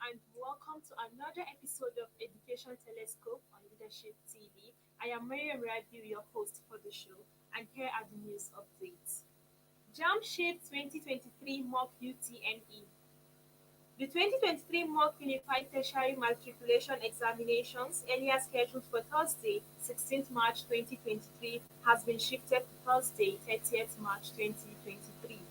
and welcome to another episode of Education Telescope on Leadership TV. I am Miriam Rabiu, your host for the show, and here are the news updates. JAMB shaped 2023 Mock UTME. The 2023 Mock Unified Tertiary Matriculation Examinations, earlier scheduled for Thursday, 16th March 2023, has been shifted to Thursday, 30th March 2023.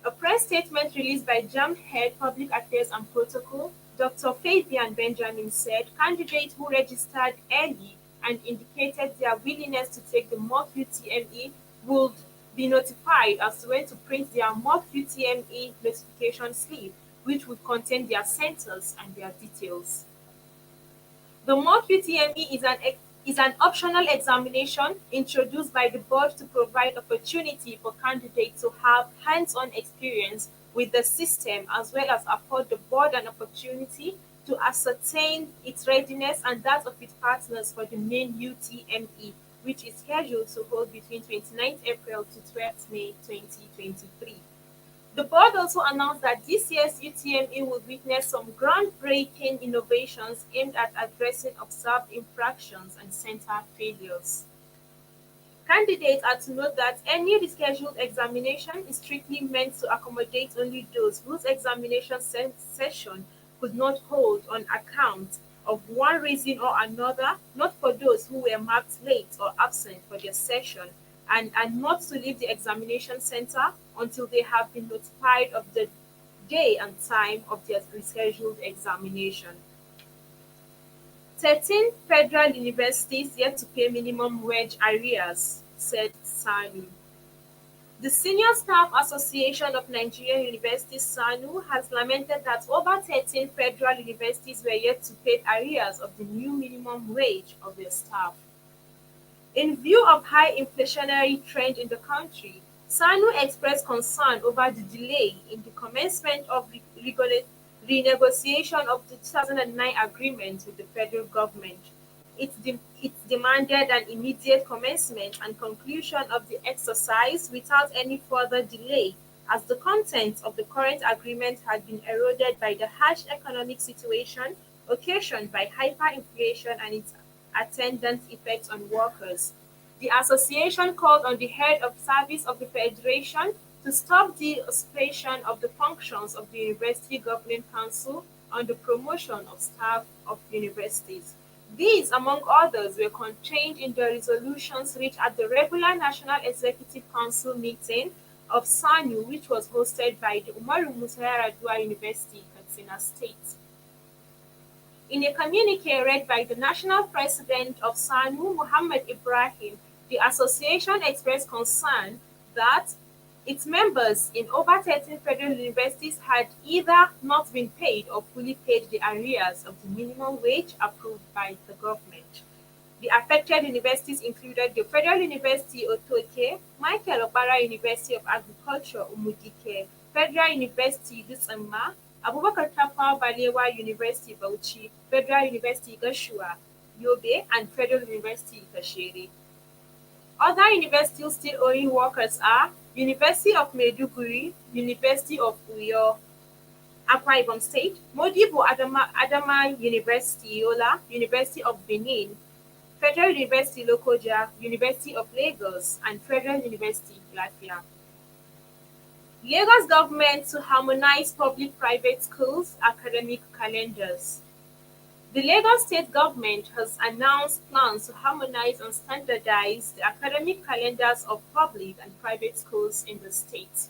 A press statement released by JAMB Head Public Affairs and Protocol, Dr. Fabian Benjamin said candidates who registered early and indicated their willingness to take the mock UTME would be notified as to when to print their mock UTME notification slip, which would contain their centers and their details. The mock UTME is an optional examination introduced by the board to provide opportunity for candidates to have hands-on experience with the system as well as afford the board an opportunity to ascertain its readiness and that of its partners for the main UTME, which is scheduled to hold between 29th April to 12th May 2023. The board also announced that this year's UTME will witness some groundbreaking innovations aimed at addressing observed infractions and center failures. Candidates are to note that any rescheduled examination is strictly meant to accommodate only those whose examination session could not hold on account of one reason or another, not for those who were marked late or absent for their session, and are not to leave the examination center until they have been notified of the day and time of their rescheduled examination. 13 federal universities yet to pay minimum wage arrears, said SANU. The Senior Staff Association of Nigerian Universities (SANU) has lamented that over 13 federal universities were yet to pay arrears of the new minimum wage of their staff. In view of high inflationary trend in the country, SANU expressed concern over the delay in the commencement of renegotiation of the 2009 agreement with the federal government. It demanded an immediate commencement and conclusion of the exercise without any further delay, as the contents of the current agreement had been eroded by the harsh economic situation occasioned by hyperinflation and its attendant effects on workers. The association called on the head of service of the federation to stop the usurpation of the functions of the University Governing Council on the promotion of staff of universities. These, among others, were contained in the resolutions reached at the regular National Executive Council meeting of SANU, which was hosted by the Umaru Musa Yar'Adua University, Katsina State. In a communique read by the National President of SANU, Muhammad Ibrahim, the association expressed concern that its members in over 13 federal universities had either not been paid or fully paid the arrears of the minimum wage approved by the government. The affected universities included the Federal University Otoke, Michael Okpara University of Agriculture Umudike, Federal University Dutsenma, Abubakar Tafawa Balewa University Bauchi, Federal University Gashua, Yobe, and Federal University Kashere. Other universities still owing workers are University of Maiduguri, University of Uyo, Akwa Ibom State, Modibo Adama University Yola, University of Benin, Federal University Lokoja, University of Lagos, and Federal University Lafia. Lagos government to harmonize public-private schools' academic calendars. The Lagos state government has announced plans to harmonize and standardize the academic calendars of public and private schools in the state.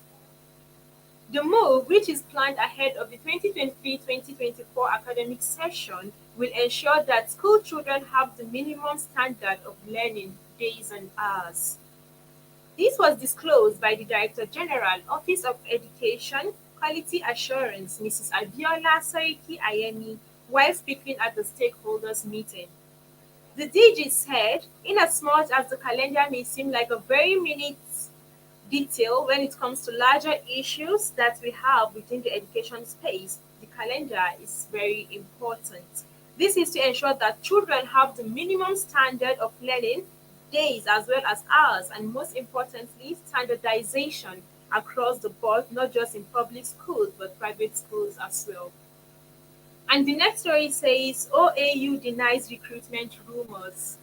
The move, which is planned ahead of the 2023-2024 academic session, will ensure that school children have the minimum standard of learning, days and hours. This was disclosed by the Director General, Office of Education, Quality Assurance, Mrs. Abiola Sariki Ayemi, while speaking at the stakeholders meeting. The DG said, inasmuch as the calendar may seem like a very minute detail when it comes to larger issues that we have within the education space, the calendar is very important. This is to ensure that children have the minimum standard of learning, days as well as hours, and most importantly, standardization across the board, not just in public schools, but private schools as well. And the next story says OAU denies recruitment rumors.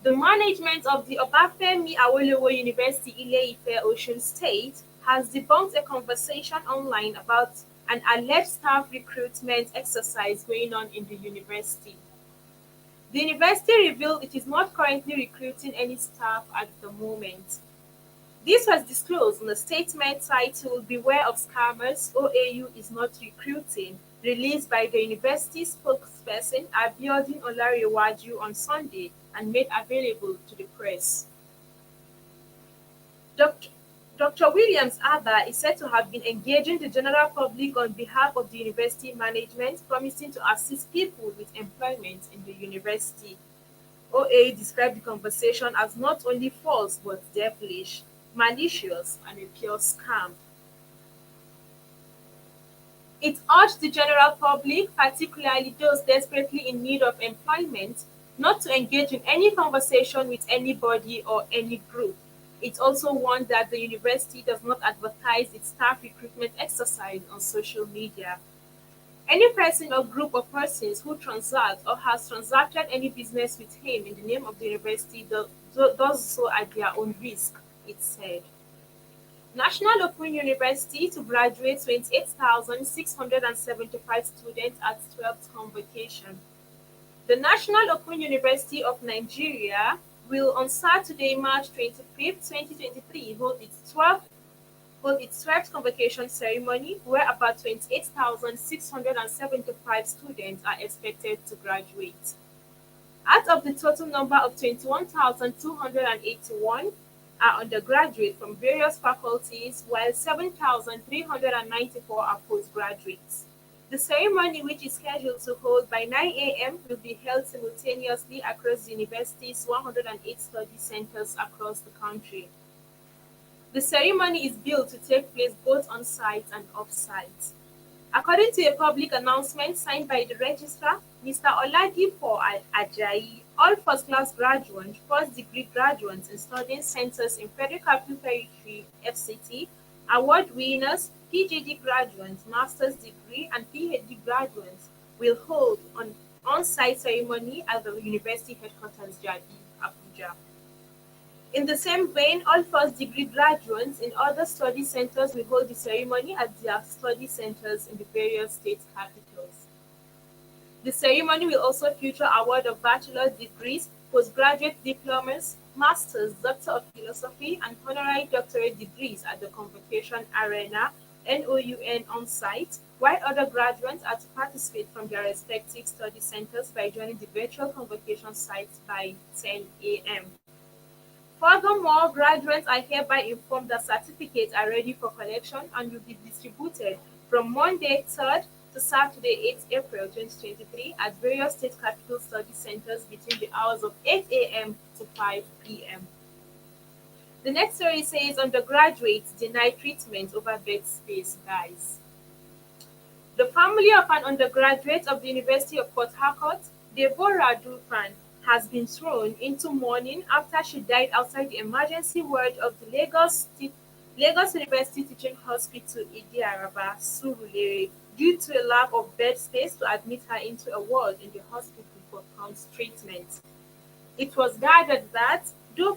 The management of the Obafemi Awolowo University Ile-Ife, Osun State, has debunked a conversation online about an alleged staff recruitment exercise going on in the university. The university revealed it is not currently recruiting any staff at the moment. This was disclosed in a statement titled "Beware of Scammers, OAU is not recruiting," released by the university spokesperson Abiodun Olarewaju on Sunday and made available to the press. Dr. Williams Abba is said to have been engaging the general public on behalf of the university management, promising to assist people with employment in the university. OAU described the conversation as not only false but devilish, malicious, and a pure scam. It urged the general public, particularly those desperately in need of employment, not to engage in any conversation with anybody or any group. It also warned that the university does not advertise its staff recruitment exercise on social media. Any person or group of persons who transact or has transacted any business with him in the name of the university does so at their own risk, it said. National Open University to graduate 28,675 students at 12th convocation. The National Open University of Nigeria will on Saturday, March 25th, 2023, hold its 12th convocation ceremony, where about 28,675 students are expected to graduate. Out of the total number of 21,281 are undergraduate from various faculties, while 7,394 are postgraduates. The ceremony, which is scheduled to hold by 9 a.m., will be held simultaneously across the university's 108 study centers across the country. The ceremony is billed to take place both on-site and off-site. According to a public announcement signed by the registrar, Mr. Oladipo Ajayi, all first-class graduates, first-degree graduates in studying centers in Federal Capital Territory (FCT), award winners, PGD graduates, master's degree, and PhD graduates will hold an on-site ceremony at the university headquarters, JAMB, Abuja. In the same vein, all first-degree graduates in other study centers will hold the ceremony at their study centers in the various state capitals. The ceremony will also feature award of bachelor's degrees, postgraduate diplomas, master's, Doctor of Philosophy, and honorary doctorate degrees at the Convocation Arena, NOUN on-site, while other graduates are to participate from their respective study centers by joining the virtual convocation site by 10 a.m. Furthermore, graduates are hereby informed that certificates are ready for collection and will be distributed from Monday 3rd to Saturday 8th April 2023 at various state capital study centers between the hours of 8 a.m. to 5 p.m. The next story says undergraduates deny treatment over bed space dies. The family of an undergraduate of the University of Port Harcourt, Deborah Dufan, has been thrown into mourning after she died outside the emergency ward of the Lagos University Teaching Hospital Idi-Araba, Surulere, due to a lack of bed space to admit her into a ward in the hospital for prompt treatment. It was gathered that until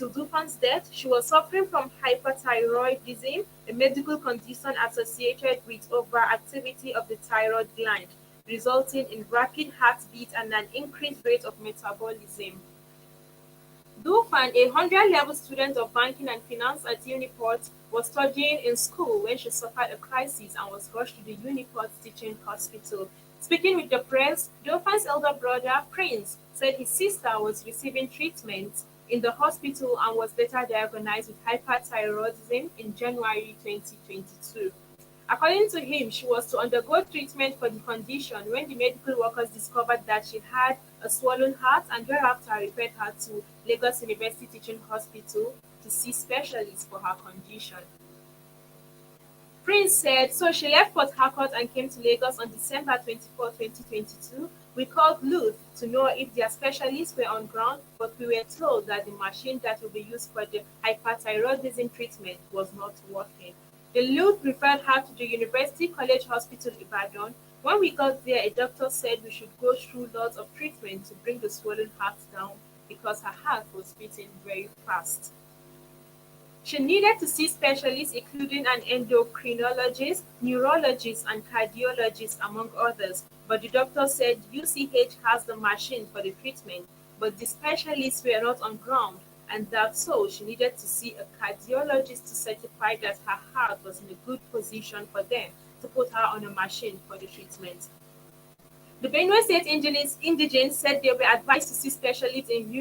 Dufan's death, she was suffering from hyperthyroidism, a medical condition associated with overactivity of the thyroid gland, resulting in rapid heartbeat and an increased rate of metabolism. Dufan, a 100-level student of banking and finance at Uniport, was studying in school when she suffered a crisis and was rushed to the Uniport Teaching Hospital. Speaking with the press, Dufan's elder brother, Prince, said his sister was receiving treatment in the hospital and was later diagnosed with hyperthyroidism in January 2022. According to him, she was to undergo treatment for the condition when the medical workers discovered that she had a swollen heart and thereafter referred her to Lagos University Teaching Hospital to see specialists for her condition. Prince said, "So she left Port Harcourt and came to Lagos on December 24, 2022. We called Luth to know if their specialists were on ground, but we were told that the machine that will be used for the hyperthyroidism treatment was not working." The Luke referred her to the University College Hospital Ibadan. When we got there, a doctor said we should go through lots of treatment to bring the swollen heart down because her heart was beating very fast. She needed to see specialists, including an endocrinologist, neurologist, and cardiologist, among others. But the doctor said UCH has the machine for the treatment, but the specialists were not on ground, and that so she needed to see a cardiologist to certify that her heart was in a good position for them to put her on a machine for the treatment. The Benue State indigents said they were advised to see specialists in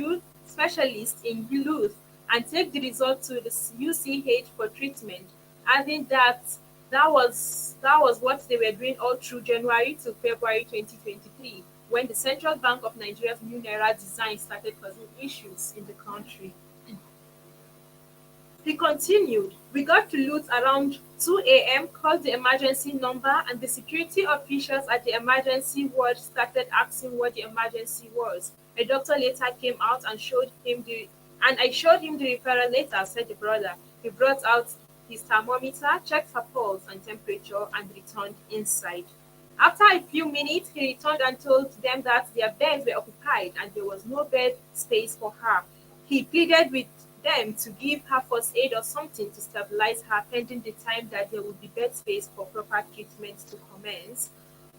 youth and take the result to the UCH for treatment, adding that that was what they were doing all through January to February 2023, when the Central Bank of Nigeria's new naira design started causing issues in the country. He continued, "We got to loot around 2 a.m., called the emergency number, and the security officials at the emergency ward started asking what the emergency was. A doctor later came out and I showed him the referral letter," said the brother. He brought out his thermometer, checked her pulse and temperature, and returned inside. After a few minutes, he returned and told them that their beds were occupied and there was no bed space for her. He pleaded with them to give her first aid or something to stabilize her pending the time that there would be bed space for proper treatment to commence.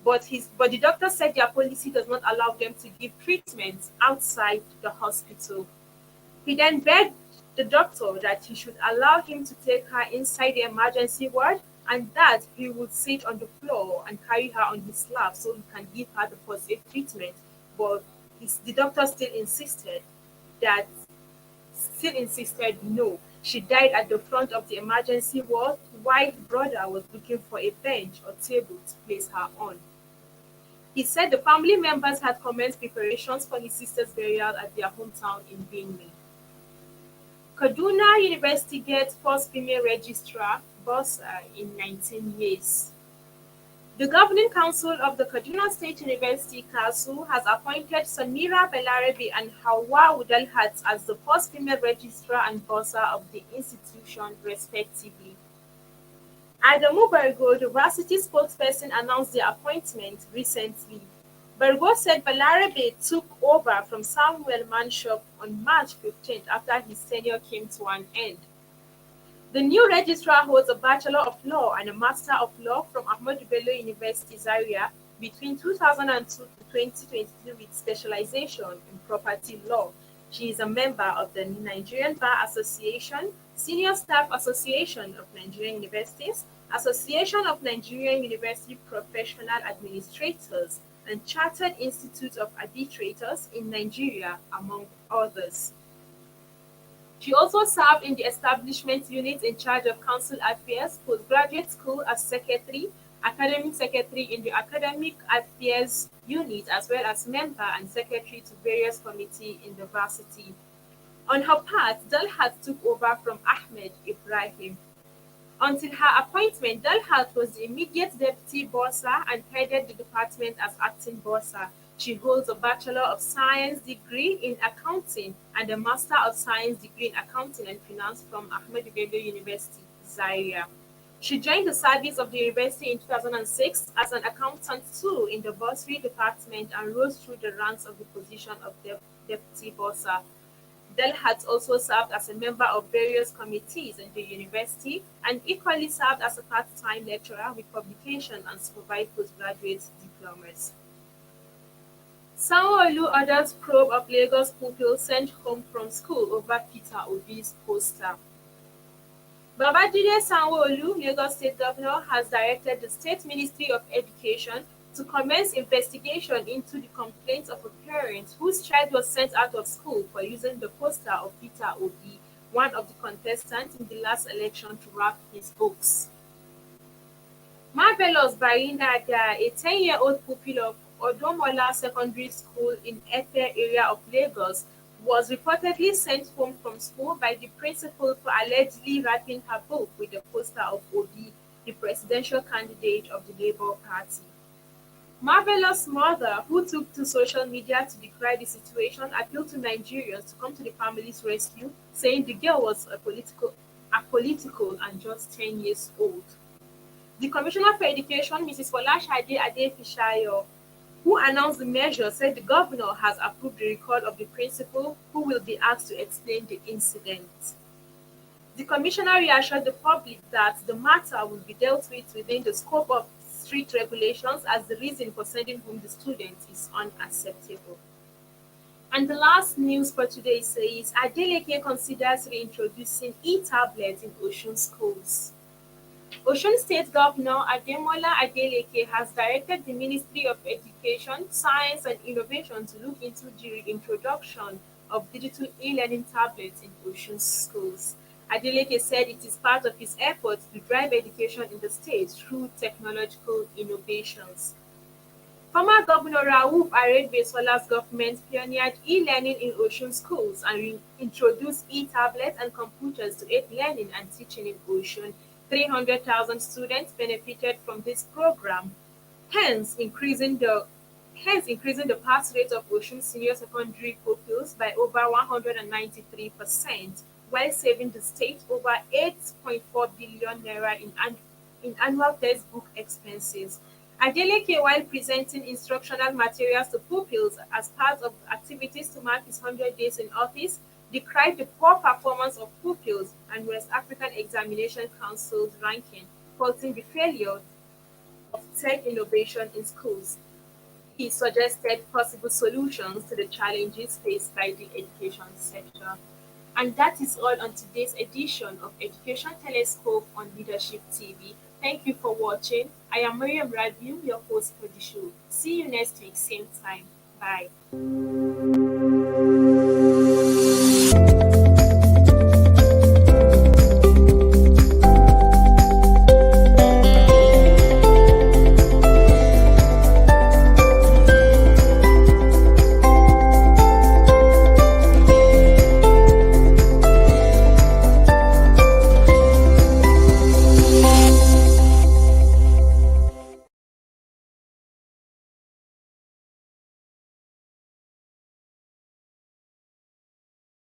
But the doctor said their policy does not allow them to give treatment outside the hospital. He then begged the doctor that he should allow him to take her inside the emergency ward and that he would sit on the floor and carry her on his lap so he can give her the first aid treatment. But the doctor still insisted no. She died at the front of the emergency ward while the brother was looking for a bench or table to place her on. He said the family members had commenced preparations for his sister's burial at their hometown in Benue. Kaduna University gets first female registrar, bursar, in 19 years. The Governing Council of the Kaduna State University (KASU) has appointed Samira Balarabe and Hawa Udalhat as the first female registrar and bursar of the institution, respectively. Adamu Bargo, the varsity spokesperson, announced the appointment recently. Bargo said Balarabe took over from Samuel Manshop on March 15th after his tenure came to an end. The new registrar holds a Bachelor of Law and a Master of Law from Ahmadu Bello University, Zaria, between 2002 to 2023 with specialization in property law. She is a member of the Nigerian Bar Association, Senior Staff Association of Nigerian Universities, Association of Nigerian University Professional Administrators, and Chartered Institute of Arbitrators in Nigeria, among others. She also served in the establishment unit in charge of council affairs, postgraduate school as secretary, academic secretary in the academic affairs unit, as well as member and secretary to various committees in the varsity. On her part, Dalhat took over from Ahmed Ibrahim. Until her appointment, Dalhat was the immediate deputy bursar and headed the department as acting bursar. She holds a Bachelor of Science degree in accounting and a Master of Science degree in accounting and finance from Ahmadu Bello University, Zaria. She joined the service of the university in 2006 as an accountant too in the bursary department and rose through the ranks of the position of deputy bursar. Dalhat also served as a member of various committees in the university and equally served as a part-time lecturer with publication and supervised postgraduate diplomas. Sanwo-Olu orders probe of Lagos pupil sent home from school over Peter Obi's poster. Babajide Sanwo-Olu, Lagos State Governor, has directed the State Ministry of Education to commence investigation into the complaints of a parent whose child was sent out of school for using the poster of Peter Obi, one of the contestants in the last election, to wrap his books. Marvelous Barinada, a 10-year-old pupil of Odomola Secondary School in Efe area of Lagos, was reportedly sent home from school by the principal for allegedly wrapping her book with the poster of Obi, the presidential candidate of the Labour Party. Marvelous' mother, who took to social media to decry the situation, appealed to Nigerians to come to the family's rescue, saying the girl was a political apolitical, and just 10 years old. The Commissioner for Education, Mrs. Folashade Ade-Fishayo, who announced the measure, said the governor has approved the recall of the principal, who will be asked to explain the incident. The commissioner reassured the public that the matter will be dealt with within the scope of strict regulations, as the reason for sending home the student is unacceptable. And the last news for today says Adeleke considers reintroducing e-tablets in Osun schools. Osun State Governor Ademola Adeleke has directed the Ministry of Education, Science and Innovation to look into the reintroduction of digital e-learning tablets in Osun schools. Adeleke said it is part of his efforts to drive education in the state through technological innovations. Former Governor Rauf Aregbesol's government pioneered e-learning in Osun schools and introduced e-tablets and computers to aid learning and teaching in Osun. 300,000 students benefited from this program, hence increasing the pass rate of Osun senior secondary pupils by over 193%, while saving the state over 8.4 billion naira in annual textbook expenses. Adeleke, while presenting instructional materials to pupils as part of activities to mark his 100 days in office, decried the poor performance of pupils and West African Examination Council's ranking, faulting the failure of tech innovation in schools. He suggested possible solutions to the challenges faced by the education sector. And that is all on today's edition of Education Telescope on Leadership TV. Thank you for watching. I am Miriam Rabiu, your host for the show. See you next week, same time. Bye.